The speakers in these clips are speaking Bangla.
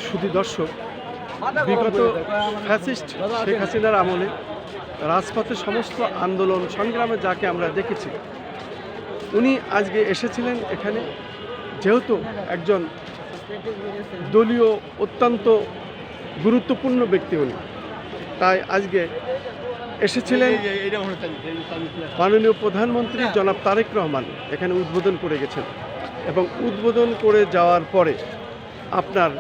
শুধু দর্শক, বিগত ফ্যাসিস্ট শেখ হাসিনার আমলে রাজপথে সমস্ত আন্দোলন সংগ্রামে যাকে আমরা দেখেছি, উনি আজকে এসেছিলেন এখানে। যেহেতু একজন দলীয় অত্যন্ত গুরুত্বপূর্ণ ব্যক্তি উনি, তাই আজকে এসেছিলেন। মাননীয় প্রধানমন্ত্রী জনাব তারেক রহমান এখানে উদ্বোধন করে গেছেন, এবং উদ্বোধন করে যাওয়ার পরে আপনার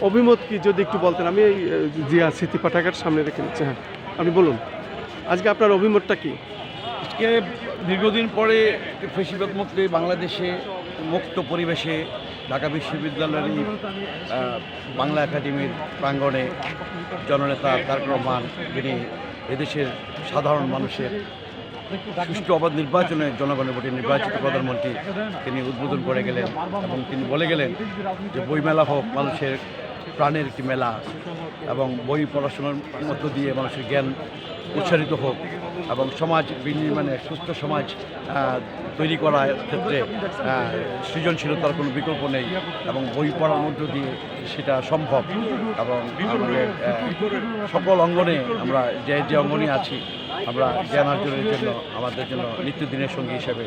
অভিমত কি যদি একটু বলতেন। আমি এই জিয়া স্মৃতি পাঠাগার সামনে রেখে নিচ্ছি। হ্যাঁ, আপনি বলুন, আজকে আপনার অভিমতটা কি? আজকে দীর্ঘদিন পরে ফেসিবাদ মুক্ত বাংলাদেশে মুক্ত পরিবেশে ঢাকা বিশ্ববিদ্যালয়ের বাংলা একাডেমির প্রাঙ্গণে জননেতা তারেক রহমান, যিনি এদেশের সাধারণ মানুষের সুষ্ঠু অবাধ নির্বাচনে জনগণের ভোটে নির্বাচিত প্রধানমন্ত্রী, তিনি উদ্বোধন করে গেলেন এবং তিনি বলে গেলেন যে বইমেলা হোক মানুষের প্রাণের একটি মেলা, এবং বই পড়াশোনার মধ্য দিয়ে মানুষের জ্ঞান উচ্চারিত হোক, এবং সমাজ বিনির্মাণে সুস্থ সমাজ তৈরি করার ক্ষেত্রে সৃজনশীলতার কোনো বিকল্প নেই, এবং বই পড়ার মধ্য দিয়ে সেটা সম্ভব। এবং আমাদের সকল অঙ্গনে আমরা যে অঙ্গনে আছি, আমরা জ্ঞান অর্জনের জন্য আমাদের জন্য নিত্যদিনের সঙ্গী হিসেবে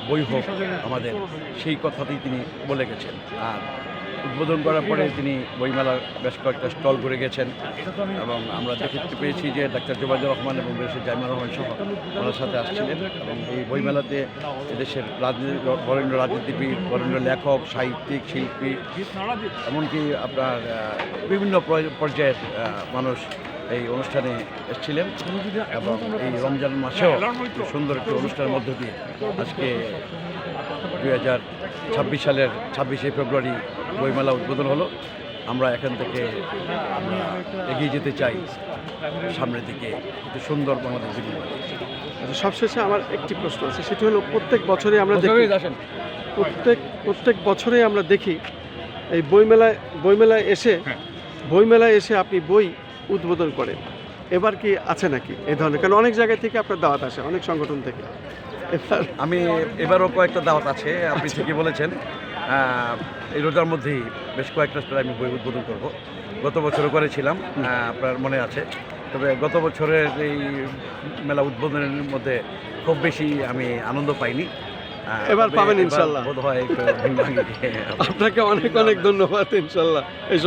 বই হোক আমাদের, সেই কথাতেই তিনি বলে গেছেন। আর উদ্বোধন করার পরে তিনি বইমেলার বেশ কয়েকটা স্টল ঘুরে গেছেন, এবং আমরা দেখতে পেয়েছি যে ডাক্তার জোবায়দুর রহমান এবং বেশি জাইমুর রহমান সহ ওনার সাথে আসছিলেন। এবং এই বইমেলাতে এদেশের বরেণ্য রাজনীতিবিদ, বরেণ্য লেখক, সাহিত্যিক, শিল্পী, এমনকি আপনার বিভিন্ন পর্যায়ের মানুষ এই অনুষ্ঠানে এসেছিলেন। এবং এই রমজান মাসেও সুন্দর একটি অনুষ্ঠানের মধ্য দিয়ে আজকে 2026 সালের 26শে ফেব্রুয়ারি বইমেলা উদ্বোধন হলো। আমরা এখান থেকে আমরা এগিয়ে যেতে চাই সামনের দিকে, একটু সুন্দর বাংলাদেশ জীবন। সবশেষে আমার একটি প্রশ্ন আছে, সেটি হলো প্রত্যেক বছরই আমরা দেখি, প্রত্যেক বছরেই আমরা দেখি এই বইমেলায় এসে আপনি বই উদ্বোধন করেন। এবার কি আছে নাকি এই ধরনের? কারণ অনেক জায়গা থেকে আপনার দাওয়াত আসে, অনেক সংগঠন থেকে। এবারও কয়েকটা দাওয়াত আছে, আপনি ঠিকই বলেছেন। এই রোজার মধ্যেই বেশ কয়েকটা স্টলে আমি বই উদ্বোধন করব। গত বছরও করেছিলাম, আপনার মনে আছে। তবে গত বছরের এই মেলা উদ্বোধনের মধ্যে খুব বেশি আমি আনন্দ পাইনি। এবার পাবেন ইনশাল্লাহ, বোধ হয়। আপনাকে অনেক অনেক ধন্যবাদ ইনশাল্লাহ। এই